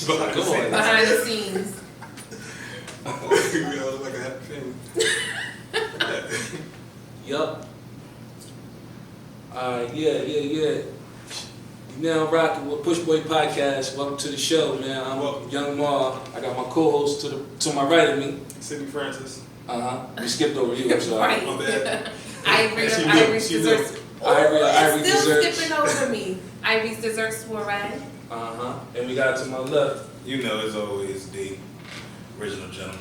Behind the scenes. We all look like a happy family. Yup. Yeah. You now rocking with Pushboy Podcast. Welcome to the show, man. I'm Young Ma. I got my co-host to my right of me. Sydney Francis. We skipped over you. I'm sorry. Right. My bad. Ivory's Desserts. Ivory Still Desserts. skipping over me. Ivory's Desserts Soiree. And we got to my left. You know, as always, the original gentleman.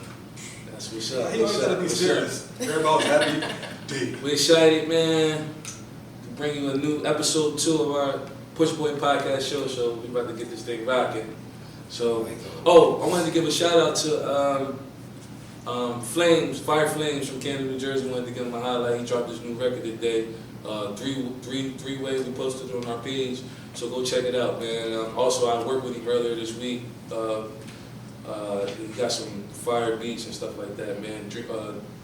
That's what's up. He always gotta be serious. Everybody's happy. D. We're excited, man, to bring you a new episode 2 of our Pushboy Podcast show. So we're about to get this thing rocking. So, I wanted to give a shout out to Fire Flames from KANYE, New Jersey. Wanted to give him a highlight. He dropped his new record today. Three ways we posted it on our page. So go check it out, man. Also, I worked with him earlier this week. He got some fire beats and stuff like that, man.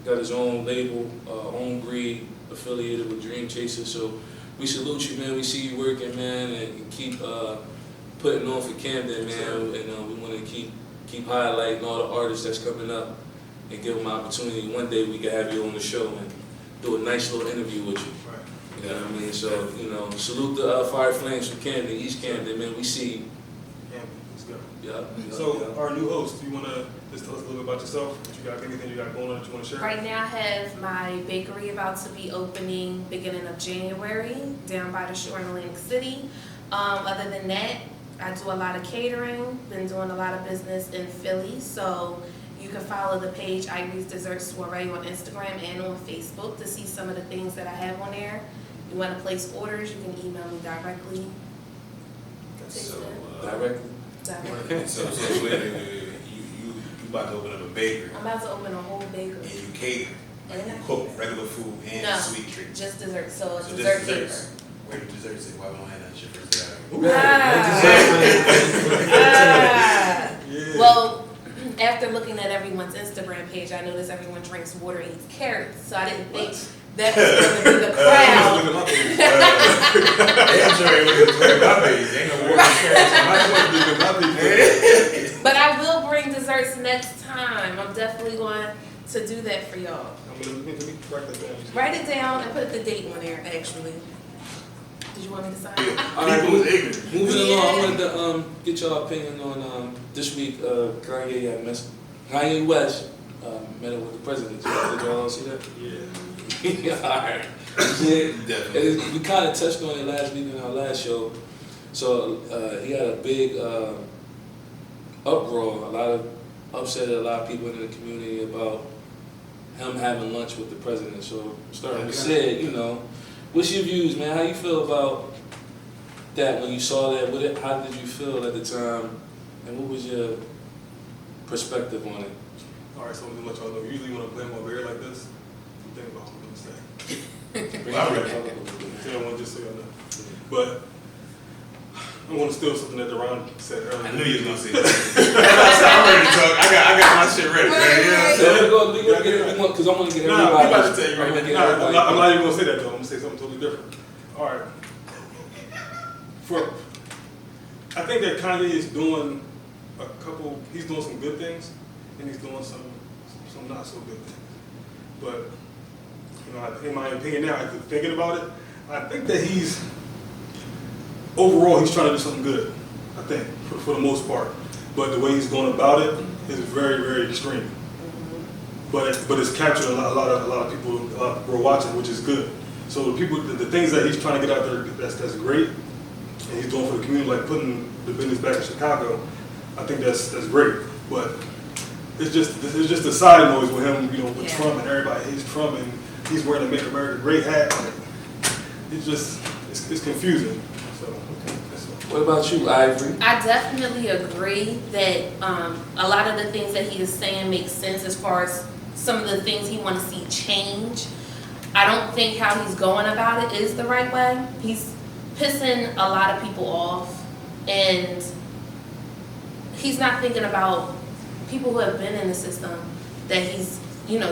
Got his own label, own breed, affiliated with Dream Chaser. So we salute you, man. We see you working, man, and keep putting on for Camden, man. And we want to keep highlighting all the artists that's coming up and give them an opportunity. One day we can have you on the show and do a nice little interview with you. You know what I mean? So, salute the Fire Flames from Camden, East Camden, man. We see you. Camden, let's go. Yeah. So, our new host, do you want to just tell us a little bit about yourself? Anything you got going on that you want to share? Right now I have my bakery about to be opening beginning of January down by the shore in Atlantic City. Other than that, I do a lot of catering, been doing a lot of business in Philly, so you can follow the page Ivory's Desserts Soiree on Instagram and on Facebook to see some of the things that I have on there. You want to place orders, you can email me directly. Directly? So you about to open up a bakery. I'm about to open a whole bakery. And you cater. Like you cook regular food and No, sweet treats. just dessert. So a So dessert just caterer. desserts. Where do desserts say? Why we don't have that shit first? Yeah. Well, after looking at everyone's Instagram page, I noticed everyone drinks water and eats carrots. So I didn't think that was going to be the crowd. Look at my page. Ain't sure ain't looking at my page. Ain't no water carrots. But I will bring desserts next time. I'm definitely going to do that for y'all. Let me write that down. Write it down and put the date on there, actually. Did you want me to sign? All right, People was ignorant. moving along, I wanted to get y'all opinion on this week. Kanye West met up with the president. Did y'all see that? Yeah. All right. Yeah. Definitely. We kind of touched on it last week in our last show. So he had a big uproar, upset a lot of people in the community about him having lunch with the president. So starting with Sid, what's your views, man? How you feel about that when you saw that? How did you feel at the time, and what was your perspective on it? All right, so I'm going to let y'all know. Usually when I'm playing my beer like this, I'm thinking about what I'm going to say. Bring Well, it I back. So I want to just so y'all know. But I want to steal something that Deron said earlier. I knew you was gonna say that. I'm ready to talk. I got my shit ready. Man. You know what I'm So saying? we're gonna get it because I want to get Nah, everybody. I'm about to tell you I wanna right get now. everybody- I'm not even going to say that though. I'm going to say something totally different. All right. I think that Kanye is doing he's doing some good things and he's doing some not so good things. But, in my opinion now, after thinking about it, I think that overall he's trying to do something good, I think, for the most part. But the way he's going about it is very, very extreme. But it's captured a lot of people who are watching, which is good. So the things that he's trying to get out there, that's great, and he's doing for the community, like putting the business back in Chicago. I think that's great. But it's just a side noise with him, with Trump and everybody hates Trump and he's wearing a Make America Great hat. It's confusing. So. What about you, Ivory? I definitely agree that a lot of the things that he is saying make sense as far as some of the things he wants to see change. I don't think how he's going about it is the right way. He's pissing a lot of people off, and he's not thinking about people who have been in the system that he's,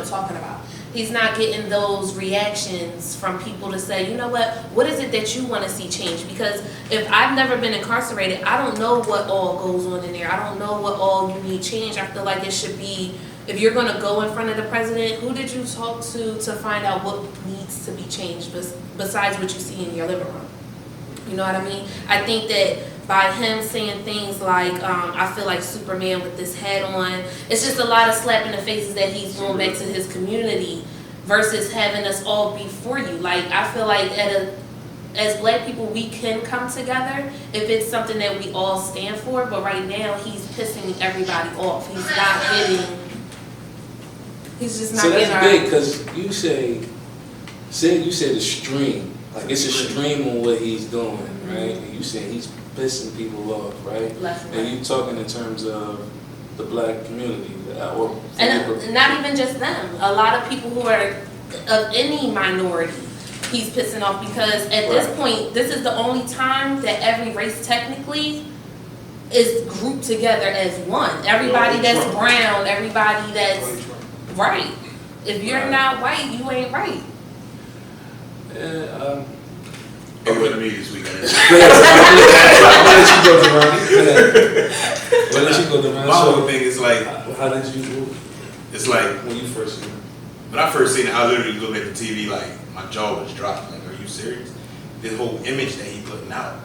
talking about. He's not getting those reactions from people to say, you know what is it that you want to see change? Because if I've never been incarcerated, I don't know what all goes on in there. I don't know what all you need change. I feel like it should be, if you're going to go in front of the president, who did you talk to find out what needs to be changed besides what you see in your living room? You know what I mean? I think that by him saying things like, I feel like Superman with this head on, it's just a lot of slap in the faces that he's going back to his community versus having us all be for you. Like, I feel like as black people, we can come together if it's something that we all stand for, but right now he's pissing everybody off. He's not getting, he's just not so getting that's big, because you say the stream. Like, it's a stream on what he's doing, right? And you saying he's pissing people off, right? Left and And right. you talking in terms of the black community, or And not even just them. A lot of people who are of any minority, he's pissing off because at this point, this is the only time that every race technically is grouped together as one. Everybody that's brown, everybody that's right. If you're not white, you ain't right. I'm with me this weekend. I'll let you go, Deron. I'll let you go, Deron. My whole thing is like, how did you? it's like When you first seen it? when I first seen it, I literally looked at the TV like my jaw was dropped. Like, are you serious? This whole image that he putting out.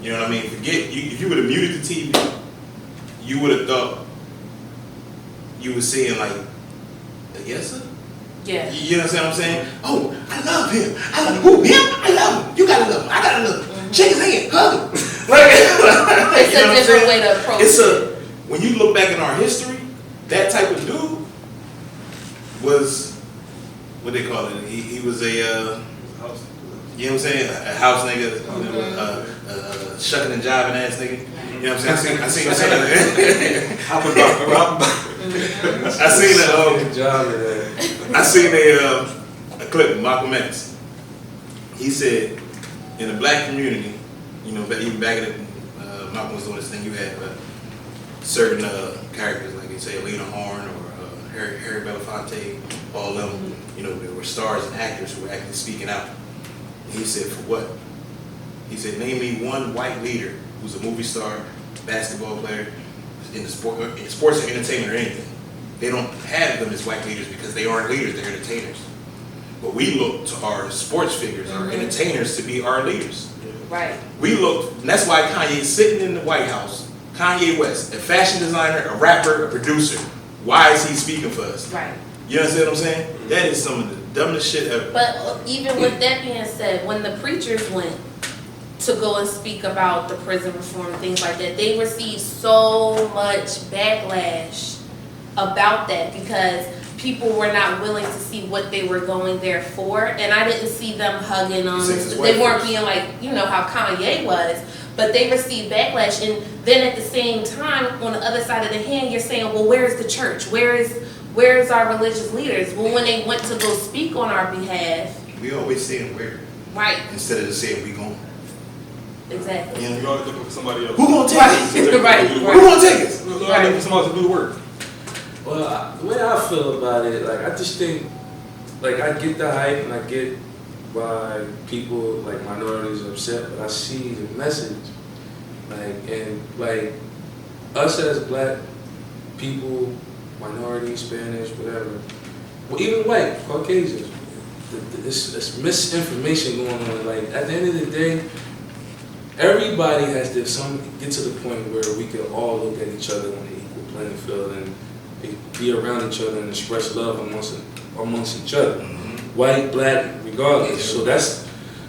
You know what I mean? Forget you. If you would have muted the TV, you would have thought you were seeing like the yeser. Yeah. You understand what I'm saying? Oh, I love him. I love him. Him? I love him. You gotta love him. I gotta love him. Shake his hand. Hug him. It's you know a different way to approach it. When you look back in our history, that type of dude was, what they call it? He was a, you know what I'm saying? A house nigga, you know, shucking and jiving ass nigga. You know what I'm saying? I seen a clip of Malcolm X. He said, in the black community, you know, even back in the, Malcolm was doing this thing, you had certain characters, like you say, Lena Horne or Harry Belafonte, all of them, you know, there were stars and actors who were actually speaking out. And he said, for what? He said, name me one white leader who's a movie star, basketball player, in sports and entertainment or anything. They don't have them as white leaders because they aren't leaders, they're entertainers. But we look to our sports figures, our entertainers, to be our leaders. Right. We look, and that's why Kanye's sitting in the White House. Kanye West, a fashion designer, a rapper, a producer. Why is he speaking for us? Right. You understand what I'm saying? That is some of the dumbest shit ever. But even with that being said, when the preachers went to go and speak about the prison reform and things like that, they received so much backlash about that because people were not willing to see what they were going there for, and I didn't see them hugging them. They weren't being like, you know, how Kanye was, but they received backlash. And then at the same time, on the other side of the hand, you're saying, well, where's the church? Where's our religious leaders? Well, when they went to go speak on our behalf, We always saying where, right? instead of just saying we going. Exactly. You always looking for somebody else. Who gonna take us? Right. Who gonna take us? You always looking for somebody to do the work. Well, the way I feel about it, like, I just think, like, I get the hype and I get why people, like, minorities are upset, but I see the message. Like, and, like, us as black people, minorities, Spanish, whatever, well, even white, Caucasians, it's misinformation going on. Like, at the end of the day, everybody has to get to the point where we can all look at each other on the equal playing field and be around each other and express love amongst each other, white, black, regardless.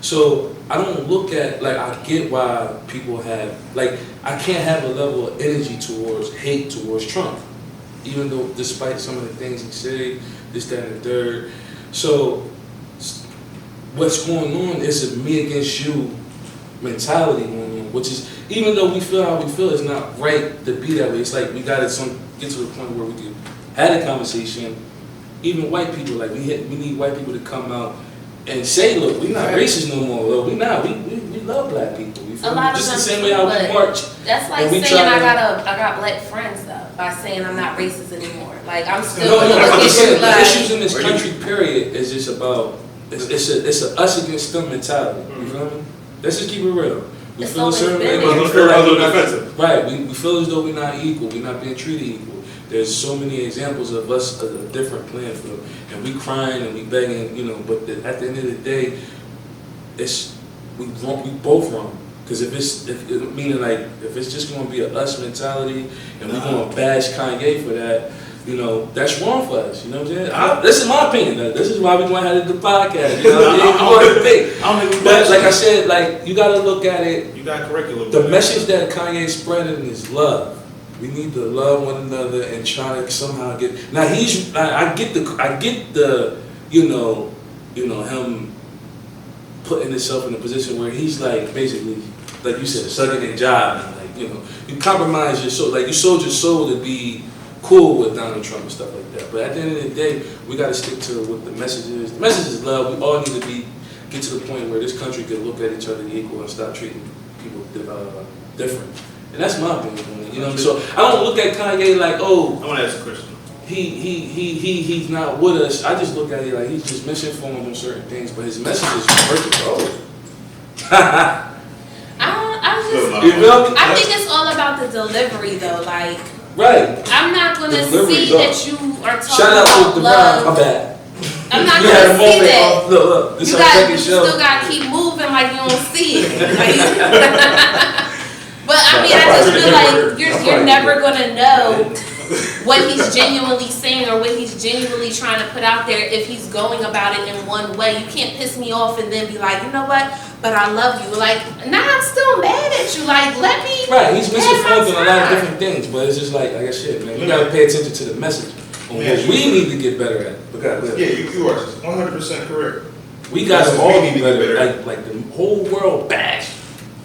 So I don't look at, like, I get why people have, like, I can't have a level of energy towards hate towards Trump, even though despite some of the things he said, this, that, and the third. So what's going on is a me against you mentality going on, which is, even though we feel how we feel, it's not right to be that way. It's like we gotta get to the point where we can have a conversation. Even white people, like, we need white people to come out and say, look, we're not racist no more. Look, we love black people. We feel A lot of just the them same do, way how we but march. That's like and we saying try I got black friends though, by saying I'm not racist anymore. Like, I'm still No, gonna like look I at said, you the like, issues in this country, period, is just about, it's a us against them mentality. You feel me? Let's just keep it real. We It's feel a always certain way, been but we there. feel like Other we're not, defensive. right, we feel as though we're not equal, we're not being treated equal. There's so many examples of us a different playing field, and we crying and we begging, you know, but at the end of the day, it's, we both wrong. Because if it's just going to be a us mentality and we're going to bash Kanye for that, you know, that's wrong for us. You know what I'm saying? This is my opinion. This is why we're going to have the podcast. You know what I'm saying? But like I said, like, you got to look at it. You got to correct it a little The bit. message that Kanye's spreading is love. We need to love one another and try to somehow get. Now I get the, you know, him putting himself in a position where he's like basically, like you said, sucking a job and like, you know, you compromise your soul, like you sold your soul to be cool with Donald Trump and stuff like that. But at the end of the day, we got to stick to what the message is. The message is love. We all need to get to the point where this country can look at each other equal and stop treating people different. And that's my opinion on it. You know what I mean? So I don't look at Kanye like, oh, I want to ask a question. he's not with us. I just look at it like he's just misinformed on certain things, but his message is perfect. Oh. I think it's all about the delivery though. Like, right. I'm not gonna Delivery's see up. that you are talking Shout out about to love. my bad. I'm not You had gonna a see moment that. off- Look, this You is our second show. still gotta keep moving like you don't see it. Like, but I mean, I That's just probably feel like different. you're That's never probably gonna know what he's genuinely saying or what he's genuinely trying to put out there if he's going about it in one way. You can't piss me off and then be like, you know what? But I love you. Like, nah, I'm still mad at you. Like, let me. Right, he's misinformed on a lot of time. different things, but it's just like I shit, man. We gotta pay attention to the message on what we need to get better at. Because Yeah, you are 100% correct. we gotta We all need be to get better. better. Like the whole world bashed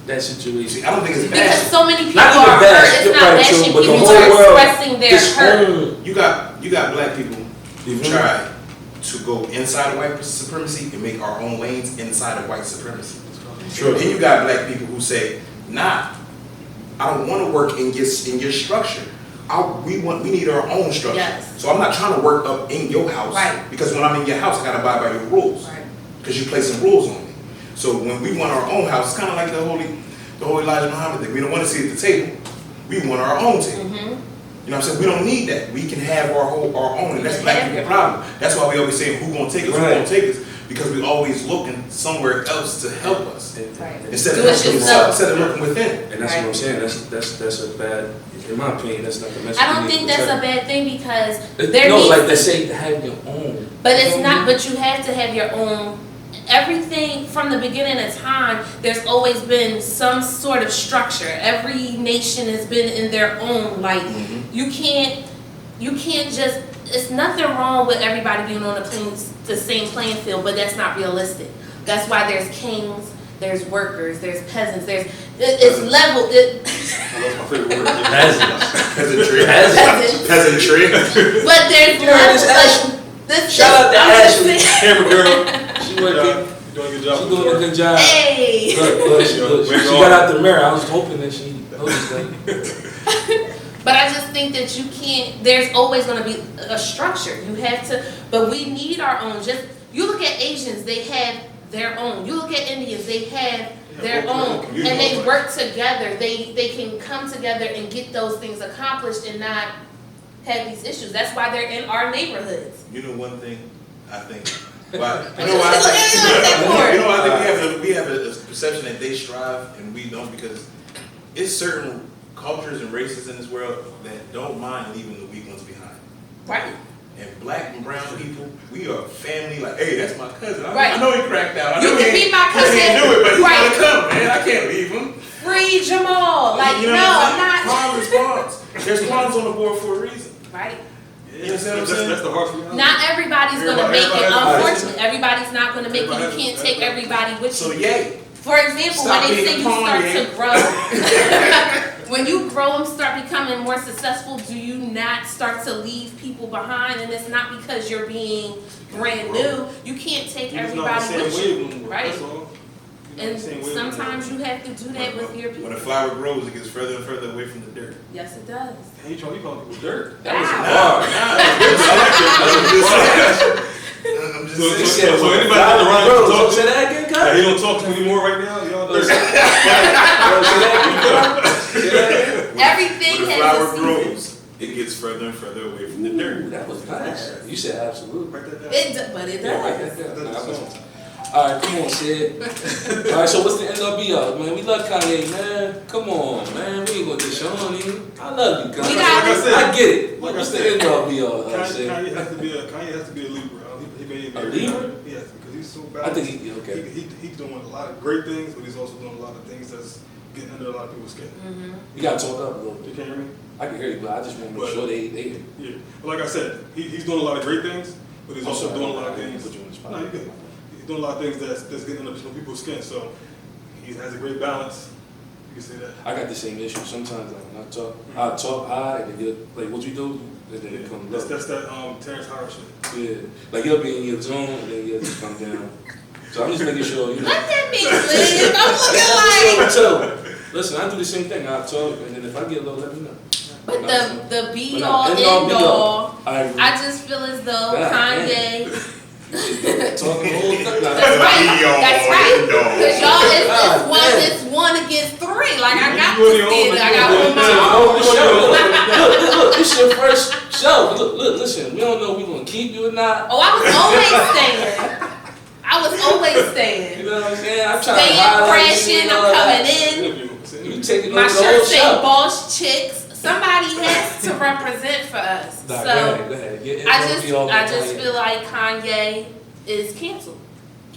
that situation. See, I don't think it's Because bad. so many people Not even are hurt. bash, It's you're not right, bashing too, but the people whole are world expressing their This hurt. whole You got black people who Mhm. try to go inside of white supremacy and make our own lanes inside of white supremacy. True. Then you got black people who say, nah, I don't want to work in your structure. We need our own structure. Yes. So I'm not trying to work up in your house. Right. Because when I'm in your house, I gotta abide by your rules. Right. Because you placing rules on me. So when we want our own house, it's kind of like the whole Elijah Muhammad thing. We don't want to sit at the table. We want our own table. Mm-hmm. You know what I'm saying? We don't need that. We can have our own, and that's black people's problem. That's why we always say, who gonna take us? Right. Who gonna take us? Because we always looking somewhere else to help us Right. instead Do it of yourself. looking within. And that's what I'm saying. That's a bad. In my opinion, that's not the message. I don't we need think to that's a portray. bad thing because No, there needs like they say, have your own. but it's You know not, what but you have to have your own. Everything from the beginning of time, there's always been some sort of structure. Every nation has been in their own. Like, Mhm. you can't just. It's nothing wrong with everybody being on the same playing field, but that's not realistic. That's why there's kings, there's workers, there's peasants. It's level. That's my favorite word. Peasantry. Peasants. Peasantry. But there's You heard this, levels. Like, Shout out to I'm just Ashley. saying- Camera girl. She Good working. job. You're doing a good job. She's doing a good job. Hey. Look, she Wait, got out the mirror. I was hoping that she noticed that. But I just think that you can't, there's always going to be a structure. You have to, but we need our own. Just, you look at Asians, they have their own. You look at Indians, they have their own. And they work together. They can come together and get those things accomplished and not have these issues. That's why they're in our neighborhoods. You know one thing, I think. Why? You know why I think we have a perception that they strive and we don't, because it's certain cultures and races in this world that don't mind leaving the weak ones behind. Right. And black and brown people, we are family. Like, hey, that's my cousin. Right. I know he cracked out. I You know can he be my cousin. He can't do it, but he's Right. gonna come, man. I can't leave him. Free Jamal. Like, You know no, what I'm not. Prime response. There's pawns on the board for a reason. Right. You understand what I'm saying? That's the harsh reality. Not everybody's going to make it. Everybody- Unfortunately, everybody's not going to make it. You Everybody- can't take everybody with So you. yay. For example, Stop when they being say a you pawn, start yeah. to grow, when you grow and start becoming more successful, do you not start to leave people behind? And it's not because you're being brand new. You can't take You're just not everybody the with same you, wave no more. right? That's all. And Same way. sometimes you have to do that with your When people. a flower grows, it gets further and further away from the dirt. Yes, it does. Hey, you calling people dirt? That was a Wow. bar. I'm just So saying. anybody on the run Bro, talk say to? that again, Hey, he cuz? don't talk to me anymore right now. Y'all Say dirt. that again, Say that again. Everything When a has flower a season. grows, it gets further and further away from the Ooh, dirt. that was nice. You said absolutely. Write that down. But it Yeah, write does. that down. Nah, I wasn't. All right, come on, Sid. All right, so what's the NWO, man? We love Kanye, man. Come on, man. We ain't gonna dish on him. I love you, Kanye. We got this. I get it. Like I What's the said, NWO, Sid? Kanye has to be a Libra. He may A Libra? Yes, because he's so I balanced. think okay. He's doing a lot of great things, but he's also doing a lot of things that's getting under a lot of people's skin. You gotta talk up a little You bit. can't hear me? I can hear you, but I just want to make sure they hear. Yeah. But like I said, he's doing a lot of great things, but he's I'm also sorry, doing a lot I of didn't things. put you on the spot. No, you good. He's doing a lot of things that's getting under some people's skin. So he has a great balance. You can say that. I got the same issue. Sometimes like when I talk high and then you're like, what you do? And then it comes low. That's that Terrence Howard shit. Yeah. Like you'll be in your zone and then you'll just come down. So I'm just making sure, you know. Let that bitch live. I'm looking like. So, listen, I do the same thing. I talk and then if I get low, let me know. But the be But all end end all, be all. all. I agree. I just feel as though God Kanye. Talking the whole thing. That's right. That's right. Cause y'all God, it's one against three. Like I got You this on your own, kid. I got you one on my your own. Look, this your first show. Look, listen, we don't know if we're gonna keep you or not. Oh, I was always staying. I was always staying. You know what I'm saying? I'm trying to Staying highlight you, crashing. you know, I'm coming like, in. You taking My over the whole shirt say show. boss chicks. Somebody has to represent for us. Nah, So go ahead. Get I just feel like Kanye is canceled.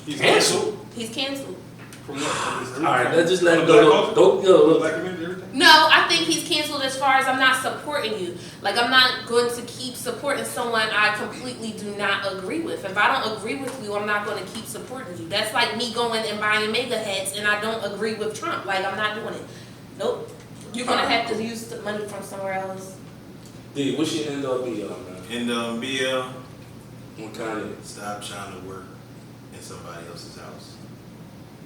He's canceled. He's canceled. From what? All right, let's just let From it the go. black Don't go. culture? Look. Black community, everything? No, I think he's canceled as far as I'm not supporting you. Like I'm not going to keep supporting someone I completely do not agree with. If I don't agree with you, I'm not going to keep supporting you. That's like me going and buying mega hats and I don't agree with Trump. Like I'm not doing it. Nope. You're gonna have to use the money from somewhere else. D, what's your NWO, man? And BL, On Kanye. stop trying to work in somebody else's house.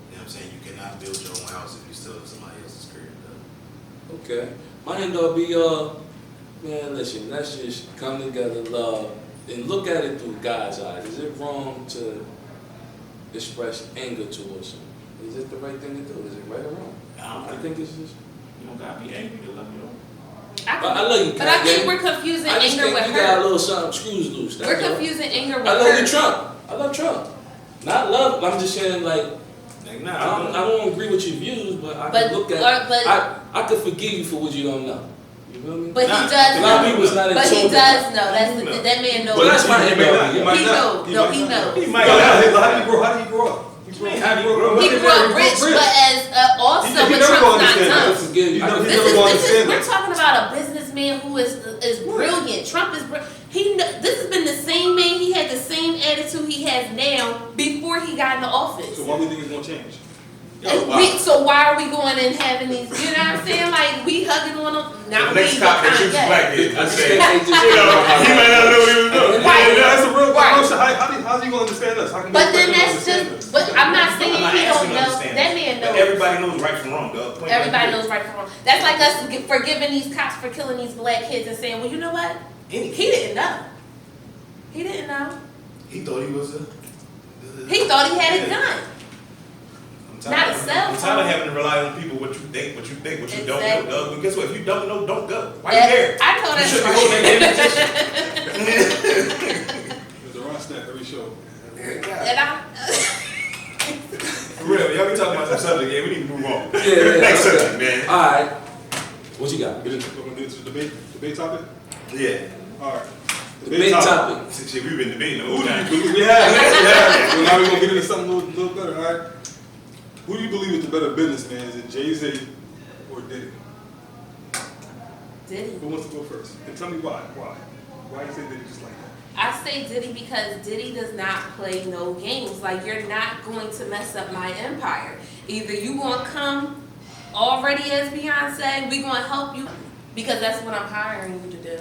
You know what I'm saying? You cannot build your own house if you still in somebody else's crib. Though. Okay. My NWO, man, listen, let's just come together, love, and look at it through God's eyes. Is it wrong to express anger towards him? Is it the right thing to do? Is it right or wrong? I think it's just. You don't gotta be angry to love your own. I love you, But I think Kanye. we're confusing I just anger think with you got a her. little something screws loose. We're That's all. confusing anger with I love her. you, Trump. I love Trump. Not love. I'm just saying, like, Like, I don't agree with your views, but I But- can look at. but- I could forgive you for what you don't know. You feel me? But he Nah, does a lot of know. people's not in But he tune. does know. That man knows. Well, that's my He may not. NWO. might He not. knows. No, might he not. knows. He might How not. did he grow up? He grew up. He grew up rich, but as also He with never Trump's gonna not understand dumb. that. I forgive you. He I never- can he forgive never you. gonna understand We're that. talking about a businessman who is brilliant. Trump is this has been the same man. He had the same attitude he has now before he got into office. So why do you think it's gonna change? So why are we going and having these? You know what I'm saying? Like we hugging on them. Not The we, next cop that but shoots Kanye. black is, I I just say, can't take this you know, he might not know what he was doing. Right. Yeah, that's a real Right. question. How's he gonna understand us? How can But we then expect him to that's understand just. us? But I'm not saying I'm not he asking don't him to know. understand That us. man But knows. everybody knows right from wrong, dog. Point Everybody blank. knows right from wrong. That's like us forgiving these cops for killing these black kids and saying, well, you know what? Any He didn't know. He didn't know. He thought he was a. He thought he had a Yeah. gun. I'm Not a tired- cell I'm tired phone. of having to rely on people what you think, what you Exactly. don't know, dog. But guess what? If you don't know, don't go. Why That- you there? I know You that's should be holding right. that damn position. There's a Ron snack every show. And I, For real, y'all be talking about some subject, yeah, we need to move on. Yeah. Next okay. subject, man. All right. What you got? We're gonna get to the debate topic? Yeah. All right. Big topic. Shit, we've been debating the whole Who do time. you, we have. Well, now we're gonna get into something a little better, all right? Who do you believe is the better businessman? Is it Jay-Z or Diddy? Diddy. Who wants to go first? And tell me why. Why you say Diddy just like that? I say Diddy because Diddy does not play no games. Like, you're not going to mess up my empire. Either you gonna come already as Beyonce, we gonna help you, because that's what I'm hiring you to do.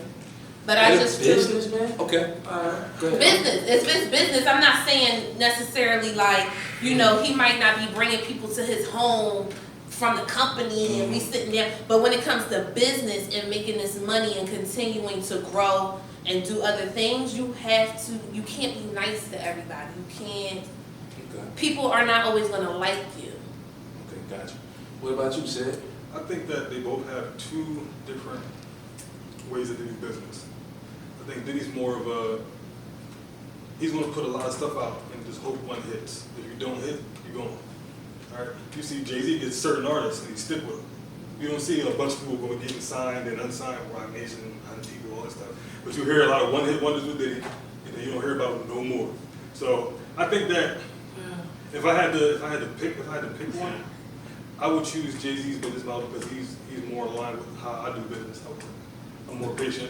But I just business, man. Okay. All right. Go ahead. business. It's business. I'm not saying necessarily like You know, he might not be bringing people to his home from the company and we sitting there. But when it comes to business and making this money and continuing to grow and do other things, you can't be nice to everybody. You can't. Okay. People are not always gonna like you. Okay, gotcha. What about you, Sid? I think that they both have two different ways of doing business. I think Diddy's more of he's gonna put a lot of stuff out and just hope one hits. If you don't hit, you're going. All right. You see Jay-Z gets certain artists and he stick with them. You don't see a bunch of people going getting signed and unsigned, Rock Nation, Antigua, all that stuff. But you hear a lot of one-hit wonders with Diddy, and then you don't hear about them no more. So I think that if I had to pick one, I would choose Jay-Z's business model because he's more aligned with how I do business. I'm more patient.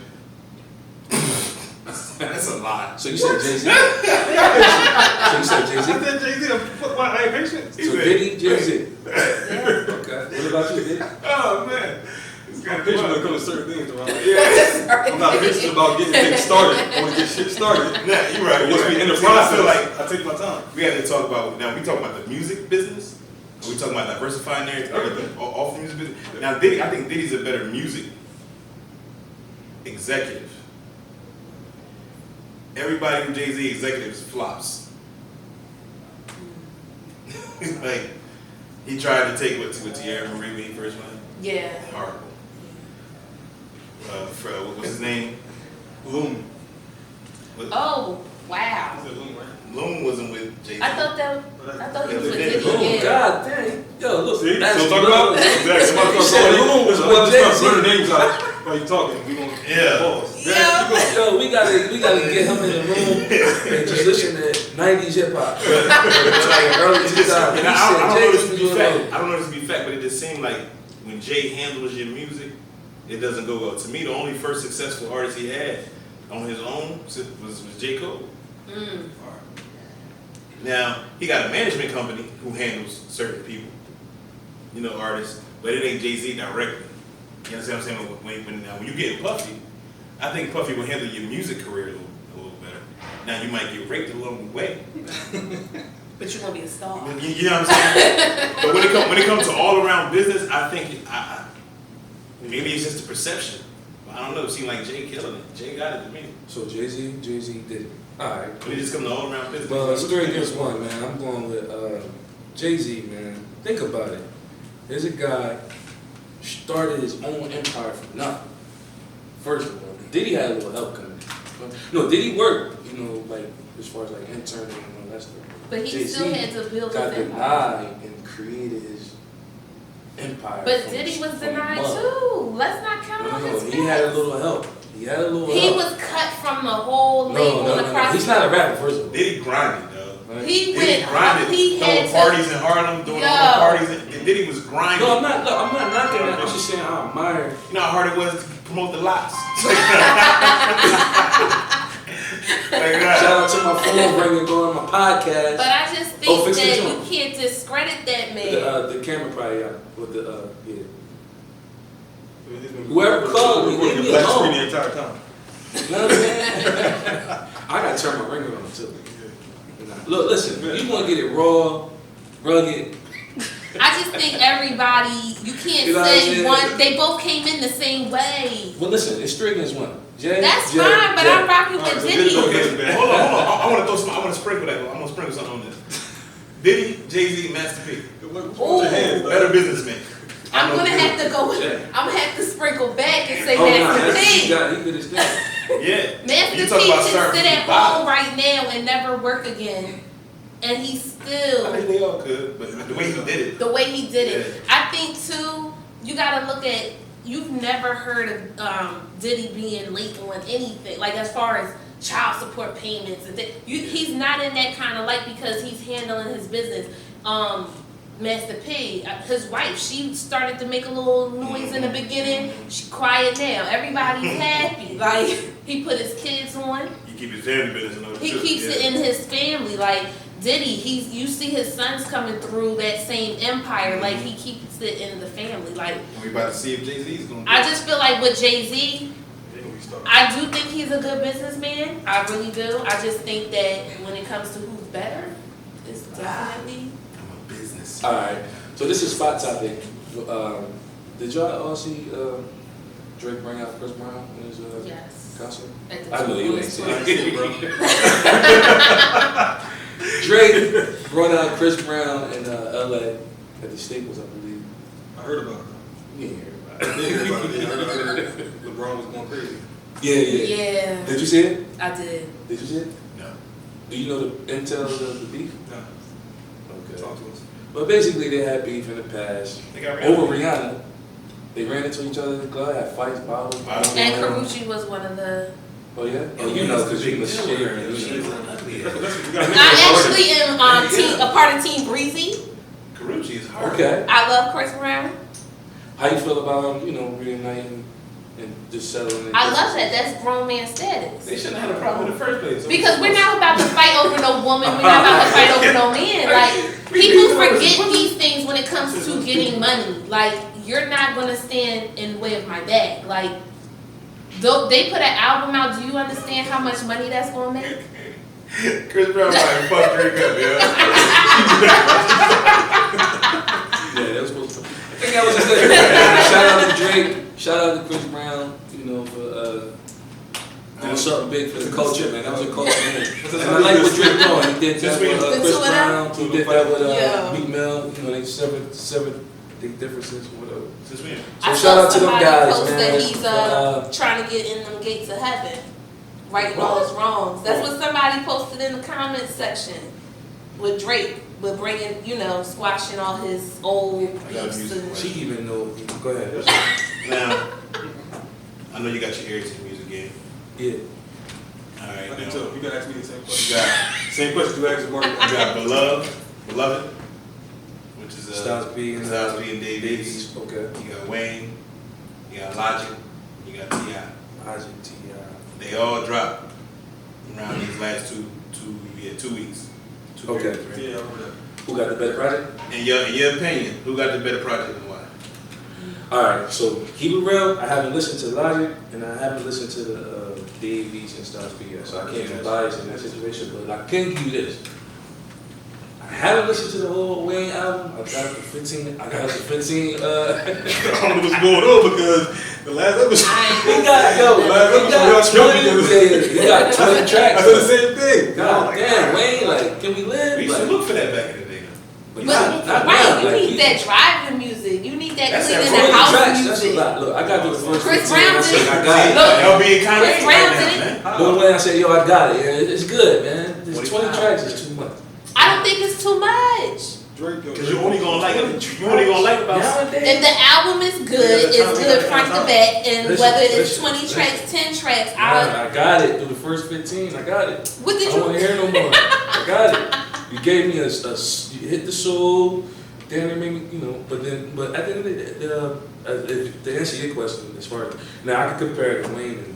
That's a lot. So you said Jay-Z? So you said Jay-Z? I said Jay-Z, I ain't patient. So Diddy, Jay-Z. Okay. What about you, Diddy? Oh man. I'm patient when it comes to certain things around. Yeah. I'm not patient about getting things started. I want to get shit started. Nah, you're right. Once we end the I process, feel like I take my time. we have to talk about, now we talk about the music business, and we talking about diversifying everything off the music business. Now Diddy, I think Diddy's a better music executive. Everybody who Jay-Z executives flops. Like, he tried to take what Tierra Marie when he first went. Yeah. Horrible. What was his name? Loom. Oh, wow. Is it Loom, right? Loom wasn't with Jay-Z. I thought he was with Diddy. Oh, Yeah. God dang. Yo, look. See? That's So talk about exactly. You said Loom was with Jay-Z. Blur names out while you talking. We gonna pause. Yeah. Yo, we gotta get him in the room and just listen to 90s hip hop. Like early 2000s. I don't know this to be fact. I don't know this to be fact, but it just seemed like when Jay handles your music, it doesn't go well. To me, the only first successful artist he had on his own was J. Cole. Now, he got a management company who handles certain people, artists, but it ain't Jay-Z directly. You understand what I'm saying? When you get Puffy, I think Puffy will handle your music career a little better. Now, you might get raped along the way. But you're going to be a star. You know what I'm saying? But when it comes to all-around business, I think maybe it's just a perception. I don't know. It seemed like Jay killing it. Jay got it to me. So Jay-Z did it. All right. But it just comes to all-around business. Well, it's 3-1, man. I'm going with Jay-Z, man. Think about it. There's a guy started his own empire from nothing. First of all, Diddy had a little help coming. No, Diddy worked, like as far as like interning and all that stuff. But he Jay-Z still had to build got his empire. denied and created his empire. But from- Diddy was from denied mud. too. Let's not count on No, his he had a past. little help. He had a little He help. was cut from the whole label No. across. He's not a rapper, first of all. Diddy grinded, though. Right? He Diddy went. grinded. He had Throwing to. parties in Harlem, doing all the parties. And Diddy was grinding. No, I'm not knocking that. I'm just saying I admire. You know how hard it was to promote the lots? Shout out to my phone ringer going on my podcast. But I just think fix the that joint. you can't discredit that man. The camera probably with the yeah. Whoever called me, recording leave the me black alone. screen the entire time. You know what I'm saying? I gotta turn my ringer on too. Look, listen, you wanna get it raw, rugged. I just think everybody, you can't You know what I'm say saying? one. They both came in the same way. Well, listen, it's 3-1. That's fine, but I'm rocking with Alright, so Diddy. Diddy- Hold on. I want to sprinkle that. I'm gonna sprinkle something on this. Diddy, Jay-Z, Master P. Ooh. Better businessman. I'm gonna have to go. Yeah. I'm gonna have to sprinkle back and say Oh, nah, Master he P. did his thing. Yeah. Master You P talk about can starting sit from at the bottom. home right now and never work again, and he I still think they all could, but the way he did it. the way he did it. I think too. You gotta look at. You've never heard of Diddy being late on anything, like as far as child support payments and things. He's not in that kind of light because he's handling his business. Master P, his wife, she started to make a little noise in the beginning. She quiet now. Everybody's happy. Like he put his kids on. He keep his family business in order. He keeps it in his family. Like Diddy, you see his sons coming through that same empire. Like he keeps it in the family. Like We about to see if Jay-Z's gonna. I just feel like with Jay-Z, They gonna be stuck. I do think he's a good businessman. I really do. I just think that when it comes to who's better, it's definitely. I'm a business. All right. So this is spot topic. Did y'all all see Drake bring out Chris Brown in his Yes. concert? At the I know you ain't Two seen Boys it, Club. bro. Drake brought out Chris Brown in LA at the Staples, I believe. I heard about it. You ain't hear I about it. did hear about it. Yeah, I heard LeBron was going crazy. Yeah. Yeah, Did you see it? I did. Did you see it? No. Do you know the intel of the beef? No, Okay. talk to us. But basically, they had beef in the past They got over Rihanna. They ran into each other in the club, had fights, bottles. And Karuchi was one of the. Oh yeah? Oh, you know, because you was sharing. That's what you got. I actually am a part of Team Breezy. Karuchi is hard. Okay. I love Chris Brown. How you feel about reuniting and just settling it? I love that. That's grown man status. They shouldn't have had a problem in the first place. Because we're not about to fight over no woman. We're not about to fight over no man. Like, people forget these things when it comes to getting money. Like, you're not going to stand in the way of my bag. Like, though they put an album out, do you understand how much money that's going to make? Chris Brown might fuck Drake up, yeah. Yeah, that was supposed to. I think that was good. Shout out to Drake. Shout out to Chris Brown. For doing something big for the culture, man. That was a culture man. And I like what Drake doing. He did that with Chris Brown. He did that with Meek Mill. They severed big differences, whatever. Since when? I So shout out to them somebody guys, post man. that he's trying to get in them gates of heaven, righting all his wrongs. That's what somebody posted in the comments section with Drake, with bringing, squashing all his old beefs. And She even know. Go ahead. Now, I know you got your ear to the music game. Yeah. All right. I can Now, tell. You gotta ask me the same you question. got Same question you asked Mark. you got Beloved, which is Styles P and Dave East. Okay. You got Wayne, you got Logic, you got T.I. Logic, T.I. They all dropped around these last 2 weeks. Okay. periods, right? Yeah, I remember that. Who got the better project? In your opinion, who got the better project and why? Alright, so keep it real. I haven't listened to Logic and I haven't listened to the Dave East and Styles P yet, so I can't be biased in that situation. But I can give you this. I haven't listened to the whole Wayne album. I got up to 15. I don't know what's going on because the last episode. We got 20. We got 20 tracks. I said the same thing. God damn, Wayne, like, can we live? We used to look for that back in the day. But But, not right, now, you like, need that driving music. You need that That's cleaning that the 20 house tracks, that's a music. lot. Look, I got to the first Chris 15. Brown I said, did I got it. Look, LB and Kanye Chris Brown right did now, it. man. But when I said, yo, I got it, it's good, man. There's 20 tracks is too much. I don't think it's too much. Drake, yo. Because you only gonna like about Nowadays, If the album is good, it's good front to back, and Listen, whether it's listen, 20 listen. tracks, 10 tracks, I got it through the first 15. I got it. what I did don't want to you? hear no more. I got it. You gave me you hit the soul, then it made me, but at the end of the day, to answer your question, as far as, now I can compare it to Wayne and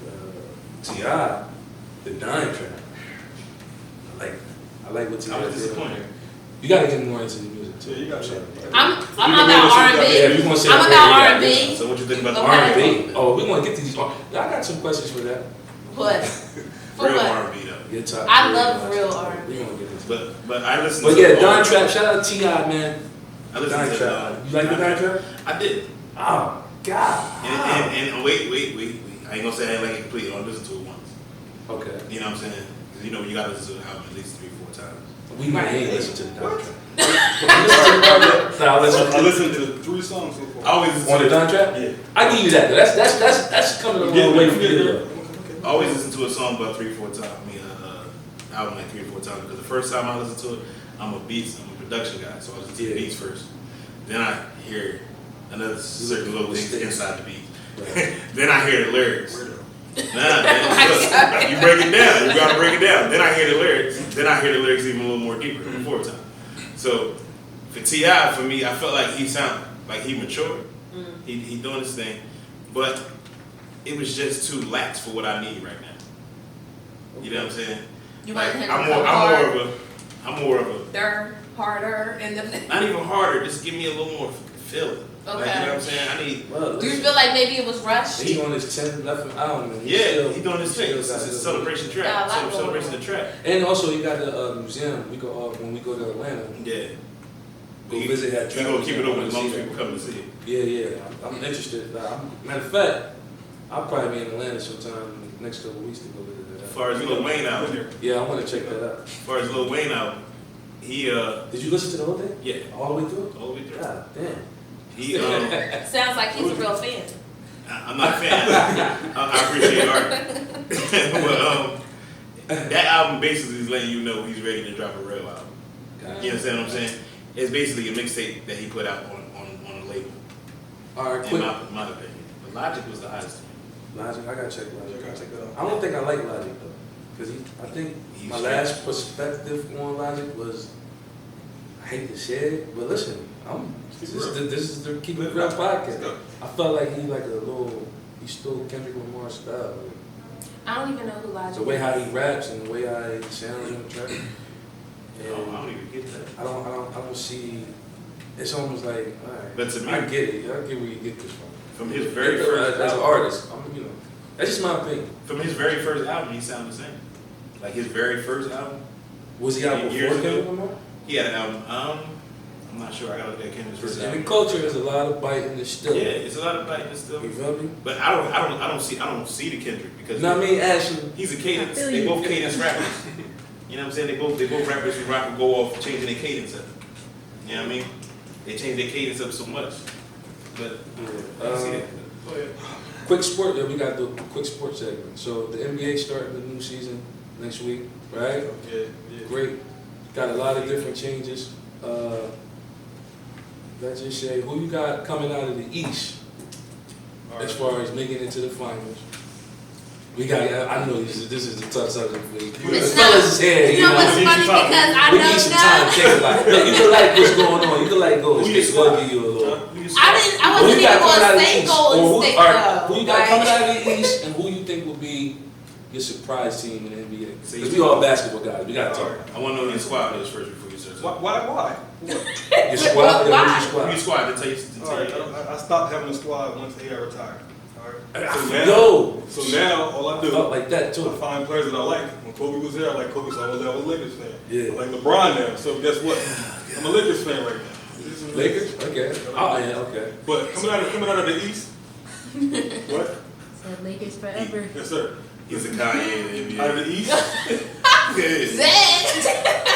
T.I., the Dime track. I like what T.I. I was did. disappointed. You gotta get more into the music too. Yeah, you got Sorry. I'm You about can R&B. Yeah, if you wanna say I'm that, about yeah, R&B. So what you think about the Okay. R&B. Oh, we want to get to these. I got some questions for that. What? For real what? R&B though? Your top I three, love my real top R&B. three. We gonna get into that. But I listened But to yeah, all- Don Trap. Shout out to T.I., man. I listened Don to Trap. You like the Don Trap? I did. Oh God. And wait. I ain't gonna say I ain't like it completely. I listened to it once. Okay. You know what I'm saying? Because you gotta listen to the album at least 3-4 times. We might ain't listen to the Don What? Trap. Nah, I listened to 3 songs so I far. always listen On the to Don Trap? Yeah. I give you that. That's coming a long way from you. I always listen to a song about 3-4 times. I mean, album like 3 or 4 times. Because the first time I listen to it, I'm a production guy, so I listen to the beats first. Then I hear another certain little things inside the beat. Then I hear the lyrics. Nah, man, look, you break it down. You gotta break it down. Then I hear the lyrics. Then I hear the lyrics even a little more deeper the fourth time. So for T.I., for me, I felt like he sounded like he matured. He doing his thing, but it was just too lax for what I need right now. You know what I'm saying? You Like, want him to I'm come hard? more of a Durr. harder in the. Not even harder, just give me a little more feeling. Like, you know what I'm saying? I need. Well, Do you feel like maybe it was rushed? He on his 10th left album. And He's doing his thing. still It's got a his- celebration track. Yeah, I like Celebration going of the track. And also, you got the museum. We go when we go to Atlanta. Yeah. Go visit that You track. gonna keep it open as long as See people that. come to see it. Yeah. I'm interested. Matter of fact, I'll probably be in Atlanta sometime next couple weeks to go visit As that. far as Lil Wayne album, Yeah, I want to check that out. as far as Lil Wayne album, he Did you listen to the whole thing? yeah, All the way through? all the way through. God damn. He Sounds like he's a real fan. I'm not a fan. I appreciate art. But that album basically is letting you know he's ready to drop a real album. You understand what I'm saying? It's basically a mixtape that he put out on the label. All right, In quick. my opinion. But Logic was the hottest. Logic, I gotta check Logic. I gotta check that out. I don't think I like Logic though, because I think He's my strange. last perspective on Logic was, I hate to share it, but listen, this is the Keep It Real podcast. I felt like he stole Kendrick Lamar's style. Like, I don't even know who Logic the way is. how he raps and the way how he sounds on the track. I And don't even get that. I don't see. It's almost like, all right, But to me- I get it. I get where you get this from. From his very first as an album, artist, that's just my opinion. from his very first album, he sounded the same. Like his very first album, Was he out before Years ago. Kendrick Lamar? he had an album. I'm not sure. I gotta look at Kendrick's first In the album. culture, there's a lot of biting and still. Yeah, it's a lot of biting still. You feel me? But I don't see the Kendrick because No, I mean, actually, he's a cadence. I feel They you. both cadence rappers. You know what I'm saying? They both rappers who rock and go off changing their cadence up. You know what I mean? They change their cadence up so much. But I don't see that. Go ahead. quick sport. Yeah, we got the quick sports segment. So the NBA starting the new season next week, right? Yeah. Great. Got a lot of different changes. Let's just say, who you got coming out of the East All as right. far as making it to the finals? We got. I know this is a tough subject for you. The It's fellas not- is here. You know what's we funny should talk. because I We don't need some time to know. think about it. Look, you can like what's going on. You can like go. Who you It's squad? gonna give you a little. I wasn't Who you even got coming out going of to the say East? Golden Or State all right, though. who you got Like- coming out of the East, and who you think will be your surprise team in the NBA? See, Because we all basketball guys. We gotta All talk. right. I want to know your squad is first before you search. Why? Your squad. Why? Who's your Your squad? squad to tell you. All right, I stopped having a squad once AI retired. All right. Yo, So now all I I do, felt like that I too. find players that I like. When Kobe was there, I like Kobe, so I was a Lakers fan. Yeah. I like LeBron now, so guess what? I'm a Lakers fan right now. Lakers. Okay. Oh yeah. Okay. But coming out of the East, what? Said Lakers forever. Yes, sir. He's a Kanye in the Out of NBA. the East, Zed.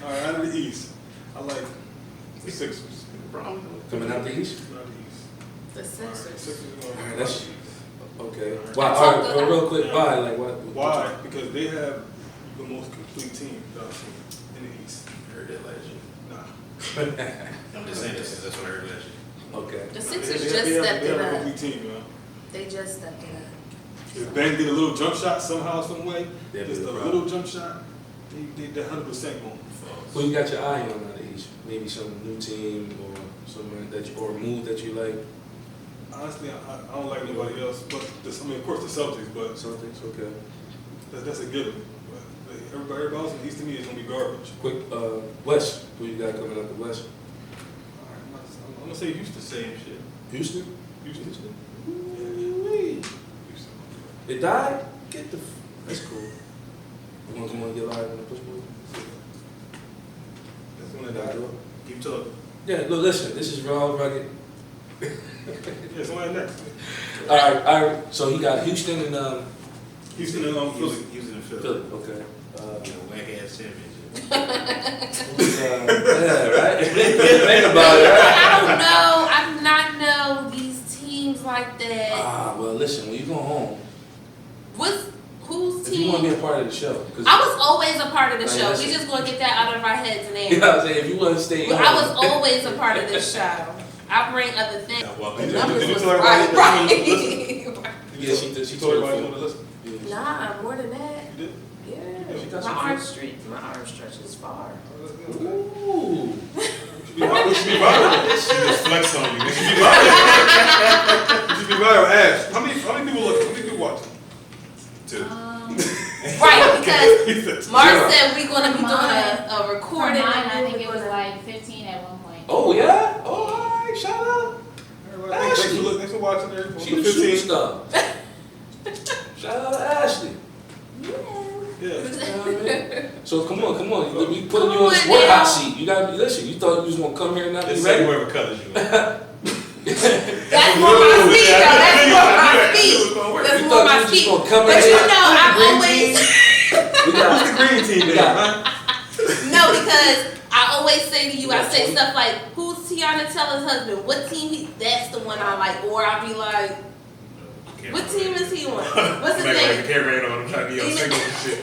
all right, out of the East, I like the Sixers. Coming out the East. Out of the East. The All right, Sixers. Sixers are All right, going that's to okay. All right. Why? All right. Well, real quick. Why? Like what? Why? Because they have the most complete team that I've seen in the East. I heard that last year. Nah. I'm just saying this. That's what I heard last year. Okay. The They Sixers have- just they have- stepped they it have a up. complete team, man. They just stepped it up. If Bang did a little jump shot somehow, some way, Yeah, just a big little jump shot, they're 100% going. Who you got your eye on out of the East? Maybe some new team or someone that you, or a move that you like. Honestly, I don't like nobody else, but of course the Celtics, but Celtics. Okay. that's a given. But everybody else in the East to me is gonna be garbage. Quick. West. Who you got coming out the West? All right, I'm gonna say Houston, same shit. Houston. Houston. Ooh-wee. Houston. It died. Get the. That's cool. You want to get live on the Pushboy? That's when it died. Keep talking. Yeah. Look. Listen. This is raw, rugged. Yeah, somebody next. All right. All right. So he got Houston and Houston and Philly. He was in Philly. Philly. Okay. Whack ass championship. Yeah. Right. Think about it. Right? I don't know. I do not know these teams like that. Ah. Well. Listen. When you go home, Whose if you want to team? be a part of the show, 'cause- I was always a part of the Like, show. listen. We just gonna get that out of our heads and you know then. what I'm saying? If you want to stay home, I was always a part of this show. I bring other things. Yeah, welcome The to numbers Did you was tell everybody right. that you Right. Yeah, she did. She told told everybody her. you want to listen. Yeah. Nah, more than that. You did? Yeah. She got My some arm friends. street, my arm stretches far. Ooh. You should be viral. She just flexed on you. You should be viral. Ask. How many people look? How many people watch? Two. Right, because Mark said we're gonna be doing a recording. Mine, and I then think it we're was gonna- like 15 at one point. Oh yeah. Oh, all right. Shout out. Thanks for watching there. She was a superstar. Shout out to Ashley. Yeah. You know what I mean? So come on. We putting Come you on the on sport now. hot seat. You gotta be listen. You thought you was gonna come here and not be Let's say ready? whoever colors you. That's more my speed, though. That's more my speed. That's You more my thought you was just speed. gonna come But in you here? know, I Green always We got What's the green team We there, got- man? no, because I always say to you, I Yeah, say 20. stuff like, "Who's Tiana Teller's husband? What team? That's the one I like." Or I'll be like, "What team is he on? What's his Like name?" the camera on, I'm trying to be on signal and shit.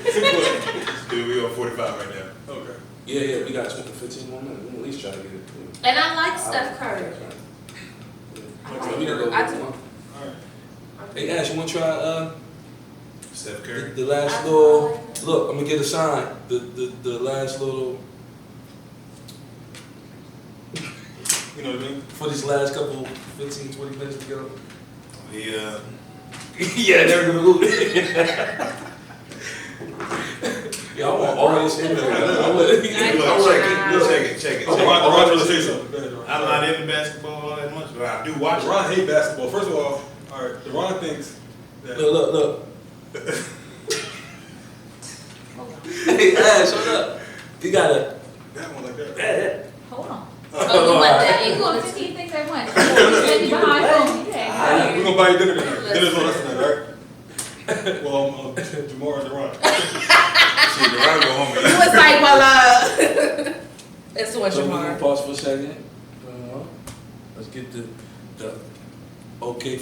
Dude, we on 45 right now. Okay. Yeah, we got 15 more minutes. We can at least try to get it. And I like Steph Curry. So we gonna go I with do. one. Alright. Hey Ash, you wanna try Steph Curry. the last little look, I'm gonna get a sign. The last little You know what I mean? for these last couple 15, 20 minutes together. Yeah. Yeah, they're gonna lose. Yeah, I want all this in there. I want Look, check it. Ron trying to say something. Go ahead, Ron. I'm not into basketball all that much, but I do watch it. Ron hate basketball. First of all, Ron thinks that Look. Hey Ash, hold up. You gotta. that one like that. Hold on. Oh, you want that? You going 15 things at once. You behind me. Yeah. We're gonna buy you dinner tonight. Dinner's on us tonight, right? Well, Jamar and Ron. Shit, the run go home. You was like, well, it's what So we're gonna Jamar. pause for a second. Let's get the okay.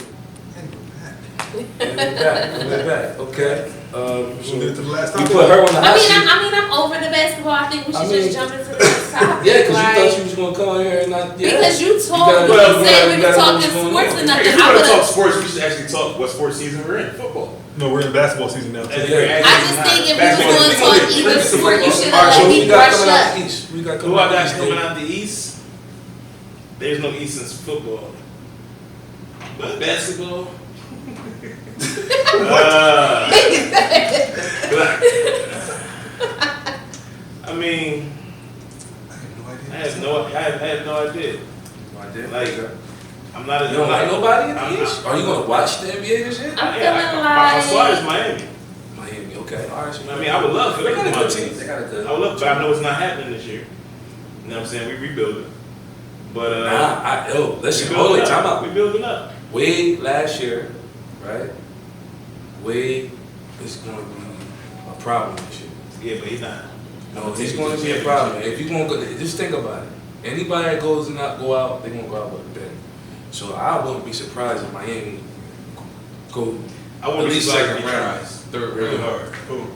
We're back. Okay. We'll get into the last You topic. put her on the hot seat. I mean, I'm over the basketball. I think we should I mean- just jump into the next topic. Yeah, because you like- thought you was gonna come out here and not. Yeah. Because you told gotta- me, well, you said we you were gotta know talking what's going sports on. and nothing. If you I want to talk would've- sports, we should actually talk what sports season we're in. Football. No, we're in basketball season now. And too. Yeah. I just think if we was Basketball. going to talk either sport, you should All right, have so let we me got brush coming out up. the east. We got Who coming I out the got east. coming out the East? There's no East in football. But basketball? I mean, I have no idea. Like, I'm not a. You don't like nobody in I'm the East? not- Are you gonna watch the NBA this year? I'm Yeah, feeling my squad is like. Miami. Miami, okay. All right. So I mean, I would love for they them got to a come good out. team. They got a good. I would love, but I know it's not happening this year. You know what I'm saying? We rebuilding. But Listen, we hold building it, time up. out. We building up. Wade last year, right? Wade is going to be a problem this year. Yeah, but he's not. No, he's going to be a problem. If you going to go, just think about it. Anybody that goes and not go out, they're going to go out with a bang. So I wouldn't be surprised if Miami go I want at to least be second round, third really round. hard. Cool.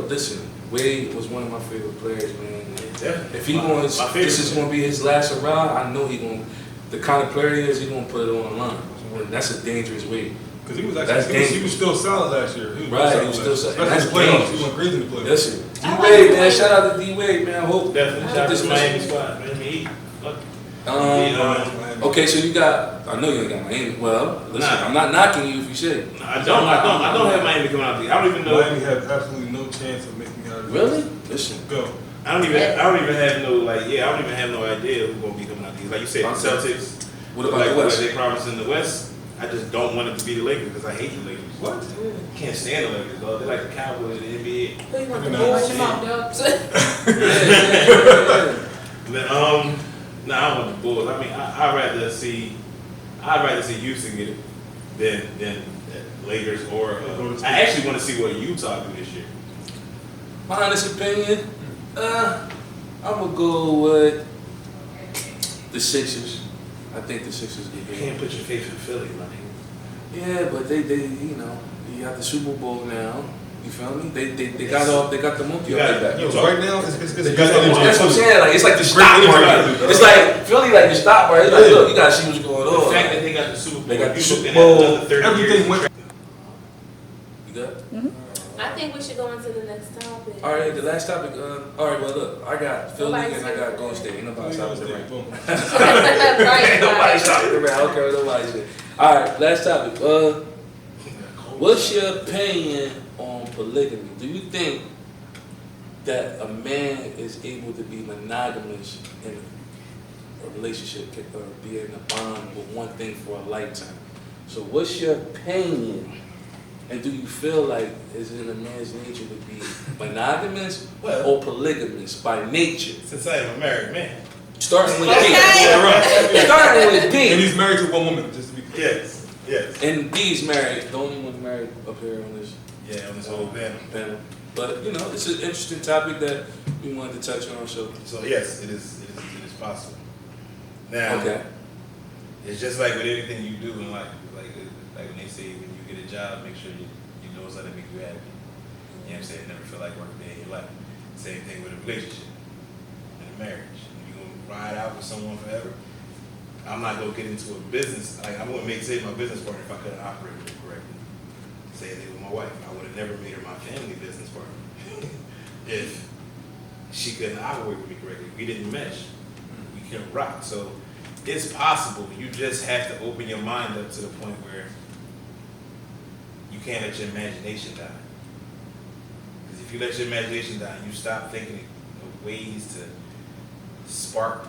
Listen, Wade was one of my favorite players, man. Definitely. If he going, my favorite this is going to be his last hurrah. I know he going. The kind of player he is, he going to put it on the line. And that's a dangerous way. Because he was That's actually, he dangerous. was still solid last year. Right, he was still solid. Especially That's in the playoffs. dangerous. He went crazy in the playoffs. Listen, I D like Wade, the man. way- Shout out to D Wade, man. I hope Definitely. Shout out this to Miami squad. Miami Heat. Fuck. Okay, so you got. I know you ain't got Miami. Well, listen, Nah. I'm not knocking you if you say. I don't have Miami coming out the. I don't even know. Miami had absolutely no chance of making it out of the Really? Listen. Go. I don't even have no I don't even have no idea who's gonna be coming out these. Like you said, the Celtics. What about like, the West? Like they promised in the West. I just don't want it to be the Lakers because I hate the Lakers. What? Can't stand the Lakers, dog. They're like the Cowboys in the NBA. Who you want the No. Bulls? Watch your mouth, dog. No, I want the Bulls. I mean, I'd rather see Houston get it than Lakers or. I actually want to see what Utah do this year. My honest opinion, I'm gonna go with the Sixers. I think the Sixers get You good. can't put your faith in Philly, my nigga. Yeah, but they, you know, you have the Super Bowl now. You feel me? They got the monkey You off got their it. back. Yo, right now, it's good got energy. That's what I'm saying. Like it's like the Great stock energy market. right now. It's like Philly, like the stock market. It's like, look, you gotta see what's going The on. fact that they got the Super Bowl, They got the you Super looking Bowl. at another 30 Everything years. went. You good? I think we should go into the next topic. All right, the last topic. All right, well look, I got Philly Nobody's and I got saying Golden State. Ain't nobody stopping the rain. Boom. Right, Nobody right. stopping the rain. I don't care what nobody said. All right, last topic. What's your opinion on polygamy. Do you think that a man is able to be monogamous in a relationship or be in a bond with one thing for a lifetime? So what's your opinion? And do you feel like is it in a man's nature to be monogamous or polygamous by nature? Since I am a married man. Starting with Okay. D. Starting with And D. he's married to one woman, just to be clear. Yes. And D's married. The only one married up here on this Yeah, on this whole panel. panel. But you know, it's an interesting topic that we wanted to touch on. So So yes, it is possible. Now, okay. it's just like with anything you do in life. Like when they say when you get a job, make sure you know something that make you happy. You know what I'm saying? Never feel like working a day in your life. Same thing with a relationship and a marriage. You're gonna ride out with someone forever. I'm not gonna get into a business. Like I wouldn't say my business partner if I couldn't operate with it correctly. Say they were my wife. I would have never made her my family business partner if she couldn't operate with me correctly. We didn't mesh. We couldn't rock. So it's possible. You just have to open your mind up to the point where you can't let your imagination die. Because if you let your imagination die, you stop thinking of ways to spark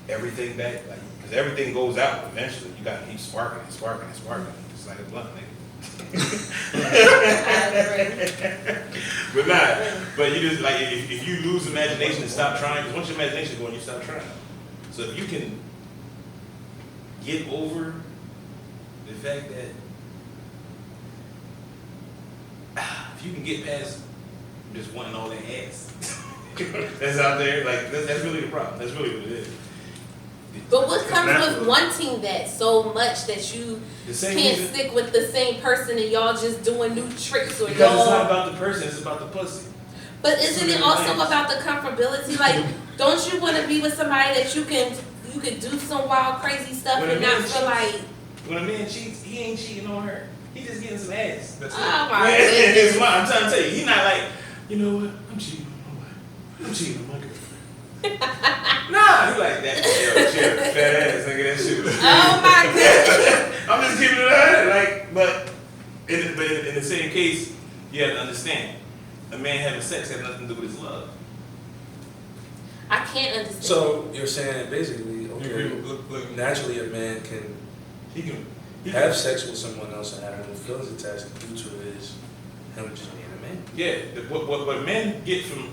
everything back. Like, because everything goes out eventually. You gotta keep sparking and sparking and sparking. It's like a blunt, nigga. But you just like if you lose imagination and stop trying, because once your imagination is going, you stop trying. So if you can get over the fact that if you can get past just wanting all that ass that's out there, like that's really the problem. That's really what it is. But what comes with wanting that so much that you The same can't reason- stick with the same person and y'all just doing new tricks or Because it's not y'all? about the person, it's about the pussy. But isn't it also about the comfortability? Like, don't you want to be with somebody that you could do some wild, crazy stuff When a and not man feel like, When a man cheats, he ain't cheating on her. He just getting some ass. That's it. oh my Yeah, goodness. it's mine. I'm trying to tell you, he's not like, you know what? I'm cheating on my wife. I'm cheating on my girlfriend. Nah, he like that. Chill, fat ass, nigga. That shit was. Oh my goodness. I'm just keeping it on. Like, but in the same case, you have to understand, a man having sex has nothing to do with his love. I can't understand. So you're saying basically, You agree okay, with naturally a man can He can have sex with someone else and have no feelings attached due to him just being a man. Yeah, what men get from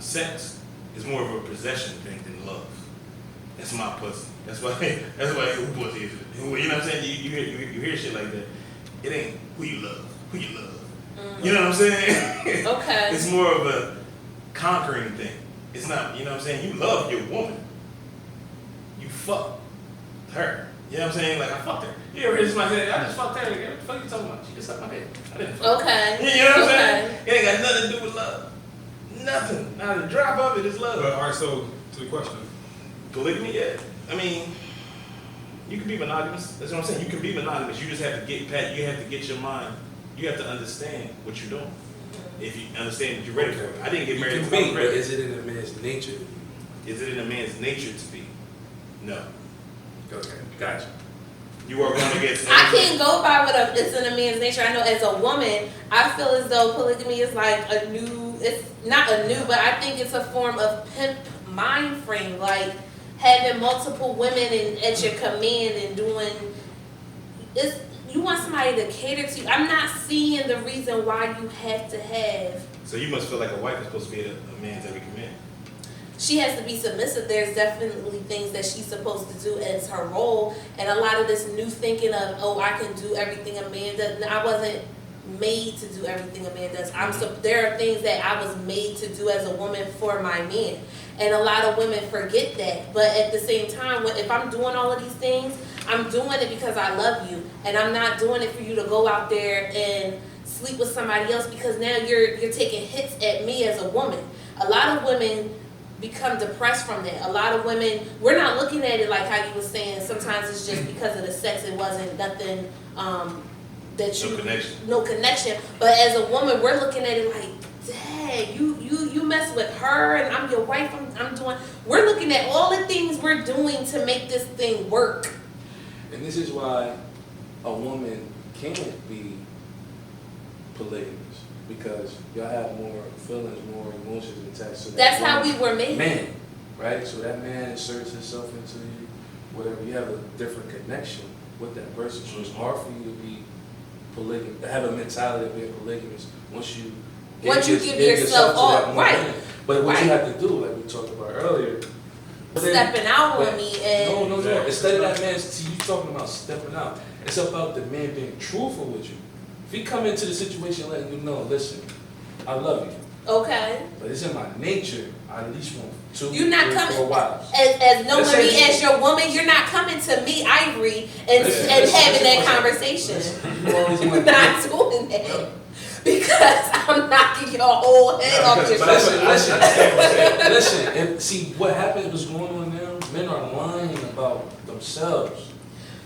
sex is more of a possession thing than love. That's my pussy. That's why who pussy is it? You know what I'm saying? You hear shit like that. It ain't who you love. You know what I'm saying? Okay. It's more of a conquering thing. It's not, you know what I'm saying? You love your woman. You fuck her. You know what I'm saying? Like I fucked her. You ever hear somebody say, I just fucked her? What the fuck you talking about? She just sucked my dick. I didn't fuck her. Okay. You know what I'm Okay. saying? It ain't got nothing to do with love. Nothing. Not a drop of it is love. All right, so to the question. Polygamy, yeah. I mean, you can be monogamous. That's what I'm saying. You can be monogamous. You just have to get past. You have to get your mind. You have to understand what you're doing. If you understand that you're ready for it. I didn't get married You to can be, my but ready. is it in a man's nature? Is it in a man's nature to be? No. Okay, gotcha. You are going against. I can't go by what it's in a man's nature. I know as a woman, I feel as though polygamy is like a new, it's not a new, but I think it's a form of pimp mind frame. Like having multiple women at your command and doing, you want somebody to cater to you. I'm not seeing the reason why you have to have. So you must feel like a wife is supposed to be a man's every command. She has to be submissive. There's definitely things that she's supposed to do as her role. And a lot of this new thinking of, oh, I can do everything a man does. I wasn't made to do everything a man does. There are things that I was made to do as a woman for my man. And a lot of women forget that. But at the same time, if I'm doing all of these things, I'm doing it because I love you. And I'm not doing it for you to go out there and sleep with somebody else because now you're taking hits at me as a woman. A lot of women become depressed from that. A lot of women, we're not looking at it like how you were saying, sometimes it's just because of the sex, it wasn't nothing that you... No connection. No connection. But as a woman, we're looking at it like, dang, you mess with her and I'm your wife, I'm doing... We're looking at all the things we're doing to make this thing work. And this is why a woman can't be polygamous. because y'all have more feelings, more emotions attached to that. That's how one we were made. man, right? So that man inserts himself into you, whatever. You have a different connection with that person, so it's hard for you to be polygamous, have a mentality of being polygamous once you give yourself to up, that one right. man. But what Right. you have to do, like we talked about earlier, Stepping out but- on me and no. Instead of that man, see, you talking about stepping out. It's about the man being truthful with you. If he come into the situation letting you know, listen, I love you, okay. but it's in my nature. I at least want 2, You're not 3, coming 4 wives. as knowing Let's say me you- as your woman. You're not coming to me, Ivory, and Listen, and listen, having that listen. conversation. You always You're want not doing that because I'm knocking your whole head off your But shoulder. listen, and see what happened, what's going on now, men are lying about themselves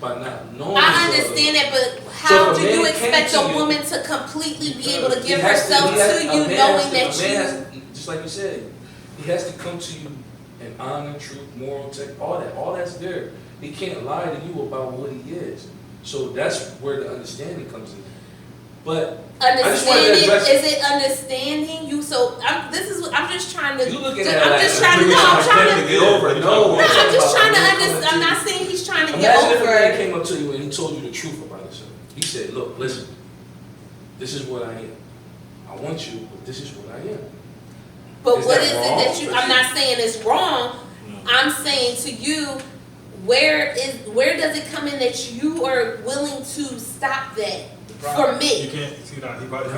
by not knowing I each other. understand that, but how So if do a you man came expect to a you- woman to completely be able to He give has herself he has- to a you man knowing has to- that a man you... has to- just like you said, he has to come to you in honor, truth, moral, all that's there. He can't lie to you about what he is. So that's where the understanding comes in. But just wanted to Understanding, address- is it understanding you? So I'm just trying to. you looking I'm at it like just trying to. you're No, I'm trying to. get over. No, No, I'm just trying to I'm understand. I'm not saying he's trying to get Imagine if a man over. came up to you and he told you the truth about himself. He said, look, listen, this is what I am. I want you, but this is what I am. But Is what that is it wrong? that you? I'm not saying it's wrong. I'm saying to you, where does it come in that you are willing to stop that for You me? can't see that. He probably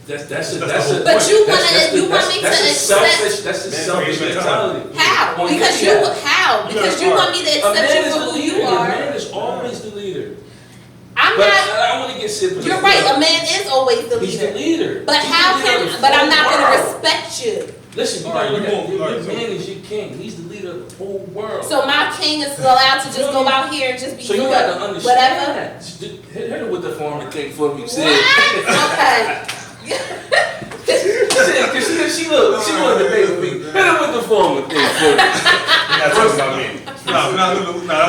That's That's a the that's whole a point. But you that's you want me to that's a accept selfish that's a Man, selfish creation mentality. how? On Because your you behalf. how? Because you want me to A accept man you is for the who leader. you A are. man is always the leader. I'm But not. I want to get simple. You're right. A man is always the He's the leader. leader. But He's how the leader can? of the But I'm whole not going to world. respect you. Listen, you All right, gotta look you at won't- your all right, so- man is your king. He's the leader of the whole world. So my king is allowed to just go out here and just be So you doing got to understand whatever. that. Hit her with the former king for me. What? Sid. Okay. Cause she look, she want to debate with me. Hit her with the former king for me. You're not talking about me. You're not talking about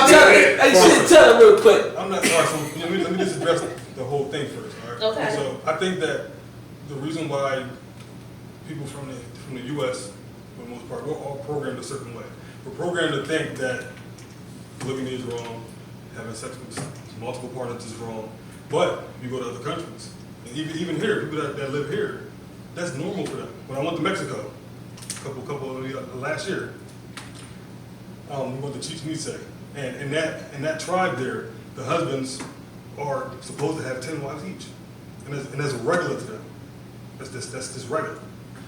me. Hey, shit, tell her real quick. I'm not sorry. So let me just address the whole thing first. All right. Okay. So I think that the reason why people from the U.S. for the most part, we're all programmed a certain way. We're programmed to think that polygamy is wrong, having sex with multiple partners is wrong. But you go to other countries, and even here, people that live here, that's normal for them. When I went to Mexico, last year, we went to Chichen Itza, and in that tribe there, the husbands are supposed to have 10 wives each, and that's regular to them. That's just regular.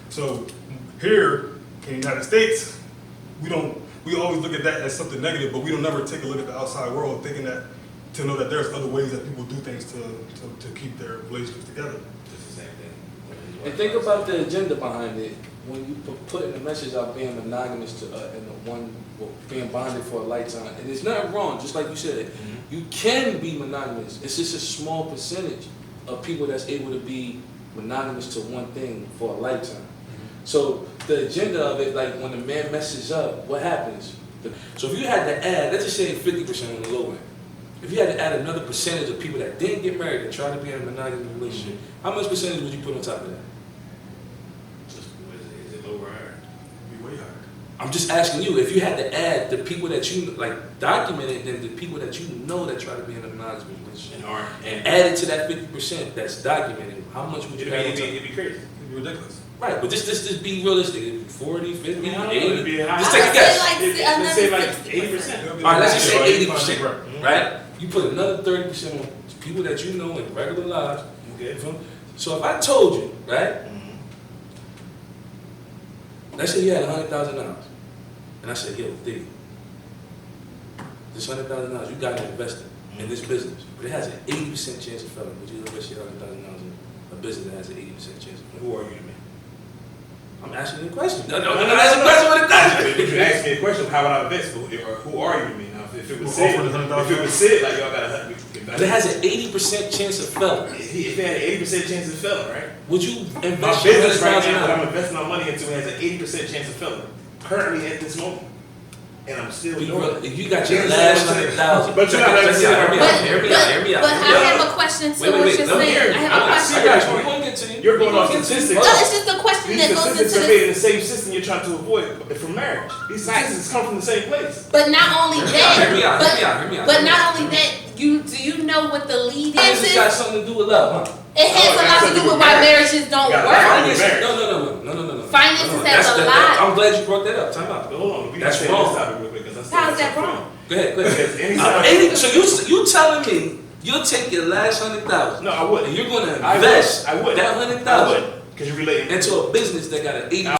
So here in the United States, we always look at that as something negative, but we don't never take a look at the outside world, thinking that to know that there's other ways that people do things to keep their relationships together. It's the same thing. And think about the agenda behind it. When you putting the message out being monogamous to and the one being bonded for a lifetime, and there's nothing wrong. Just like you said, you can be monogamous. It's just a small percentage of people that's able to be monogamous to one thing for a lifetime. So the agenda of it, like when a man messes up, what happens? So if you had to add, let's just say 50% on the low end. If you had to add another percentage of people that didn't get married and try to be in a monogamous relationship, how much percentage would you put on top of that? Is it low or higher? Be way higher. I'm just asking you, if you had to add the people that you like documented and the people that you know that try to be in a monogamous relationship and add it to that 50% that's documented, how much would you have on top? It'd be crazy. It'd be ridiculous. Right, but just be realistic. It'd be 40, 50, I don't know, 80. it'd be high. Just take a guess. Let's say like 60%. 80%. All right, let's just say 80%, Right. right? You put another 30% on people that you know in regular lives. Okay. So if I told you, right? Let's say you had $100,000, and I said, yo, D, this $100,000, you got to invest it in this business, but it has an 80% chance of failing. Would you invest your $100,000 in a business that has an 80% chance of failing? Who are you to me? I'm asking you a question. No, that's a question with a question. If you ask me a question, how would I invest? Who are you to me? Now, if it was Well, said, offer the $100,000. if it was said like y'all gotta But it has an 80% chance of failing. if it had an 80% chance of failing, right? Would you My invest your business right now that $100,000? I'm investing my money into has an 80% chance of failing. Currently at this moment. and I'm still If doing it. you got your last 100,000. But you gotta hear me out. Hear me out. Hear me out. But I have a question to what you're saying. I have a question. I got you. We're going to get to you. You're going off No, statistics. it's just a question These that goes into statistics are this. made in the same system you're trying to avoid from marriage. These statistics come from the same place. But not only that, Hear me out. Hear me out. but not only that, do you know what the lead This is? got something to do with love, huh? It has a lot to do with why marriages don't Got a work. lot to do with Finances, marriage. no. Finances That's has a that- lot. I'm glad you brought that up. Time out. But hold on, we That's gotta stay wrong. on this topic real quick. 'Cause that's How is that that's wrong? Go ahead. Because anytime- So you telling me you'll take your last 100,000 No, I wouldn't. and you're going to I invest would. that I 100,000 would. Because you're relating. into a business that got an 80